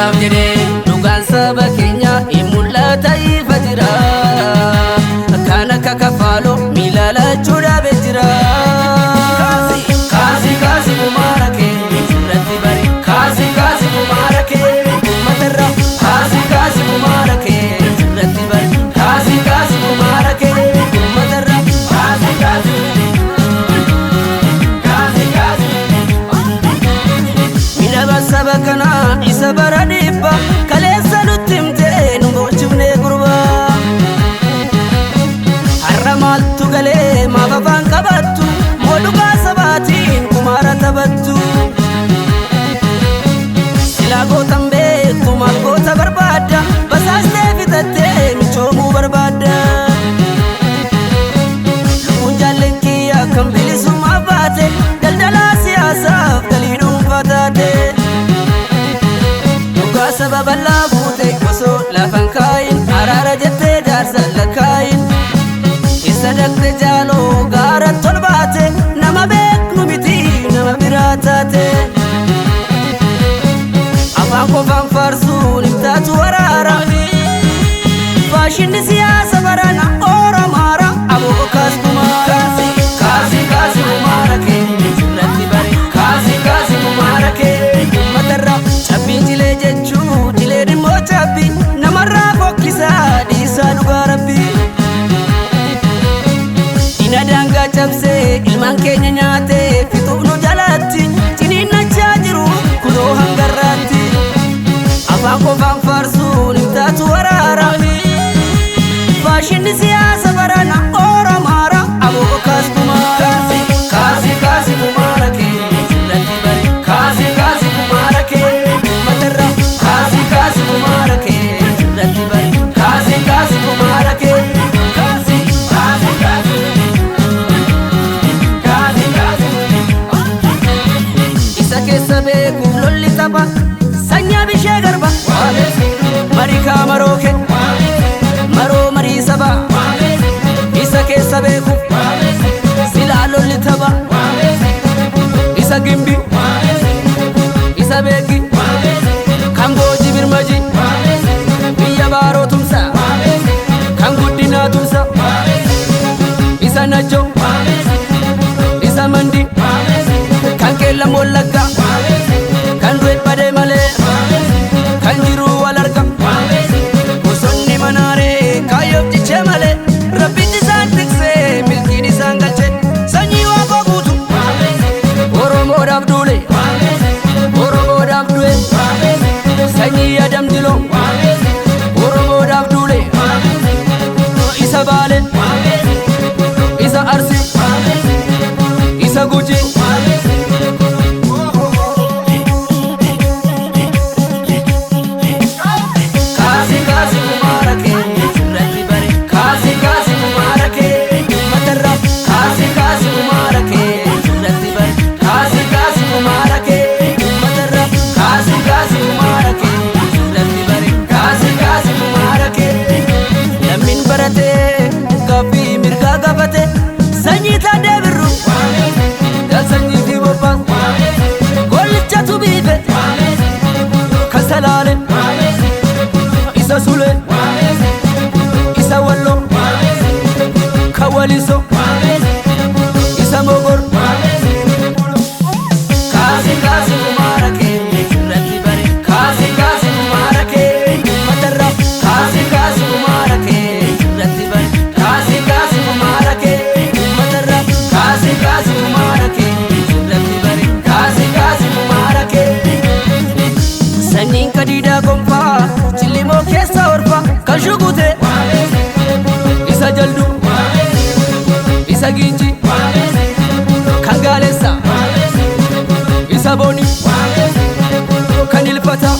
Kanaaf jedhee dhugaan saba keenya hin mul'ata ifa jira. Kan akka kafaaloo miila lachuu dhaabee jira. Kaasi kaasi kumaara kee irratti bari. Kaasi kaasi kumaara kee matarra. Kaasi kaasi kumaara kee irratti bari. Kaasi kaasi kumaara kee matarra. Kaasi kaasi midhaba saba kana isa bara dhibba kaleessa nutti himtee nu gochifnee gurba. Har'a maaltu galee maaf afaan qabattu moo dhugaa sabaatiin kumaara taphattu. Silaa gootan beektu maal goota barbaadda basaastee fixattee michoomuu barbaadda. Lubbuun jaalleen kiyya kan bilisummaa baate daldalaa siyaasaaf galii dhuunfaa taate. Dhugaa saba bal'aa fuute osoo lafan kaayin araara jettee jaarsa lakkaayin. Isa dhaqxe jaaloo gaara tol baate nama beeknu miti nama biraa taate. Afaan qofaan faarsuun himtaatu waraara. Faashinni siyaasa barana Oromaara aboo kaas kumaara. Kaasi kaasi kumaara kee irratti bari. Kaasi kaasi kumaara kee matarra. Cabbiin jilee jechuu jilee dhimmoo cabbi namarraa fokkisaa dhiisaa dhugaa rabbi. Diina daangaa cabsee ilmaan keenya nyaatee fixuuf nu jalatti ciniinnachaa jiru kunoo hangarraatti. Afaan qofaan faarsuun himtaatu waraara. Faashinni siyaasa barana Oromaara aboo kaas kumaara. Kaasi kaasi kumaara kee irratti bari. Kaasi kaasi kumaara kee matarra. Kaasi kaasi kumaara kee irratti bari. Kaasi kaasi kumaara kee. Kaasi kaasi kaasi. Kaasi kaasi. Isa keessa beekuuf lolli tapha sanyaa bishee garba. Marii kaamaroo kee maroo marii saba. Isa keessa beekuuf silaa lolli tapha. Isa gimbi isa beeki kan boojii birmaji biyya baaroo tumsa kan guddinaa tumsa. Isa najjo isa mandi kan qeellam wallagga kan du'e badee malee kan jiru wal arga. Bosonni manaaree kaayyoof jichee malee rabbitti isaan tiksee milkiin isaan galche. Sanyii waaqoo guutu Oromoodhaaf duule Oromoodhaaf du'e. Sanyii Adam Diloo Oromoodhaaf duule. Isa Baale isa Arsii isa Gujii. Kaasi kaasi kumaara kee irratti bari. Kaasi kaasi kumaara kee matarra. Kaasi kaasi kumaara kee irratti bari. Kaasi kaasi kumaara kee matarra. Kaasi kaasi kumaara kee irratti bari. Kaasi kaasi kumaara kee. Lammiin baratee gaaffii mirgaa gaafate sanyii taadee birru dal sanyii fi bobbaan gollichatu biife kan salaale. Isa Sule isa Walloo kan Waliso isa Mogor. Kaasi kaasi kumaara kee irratti bari. Kaasi kaasi kumaara kee matarra. Kaasi kaasi kumaara kee irratti bari. Kaasi kaasi kumaara kee matarra. Kaasi kaasi kumaara kee irratti bari. Kaasi kaasi kumaara kee. Sanyiin kadiidaa gonfaa chillimoo keessa orfa kan shugute. Isa jaldu isa Ginji kan Gaalessa isa Booni kan Ilfata.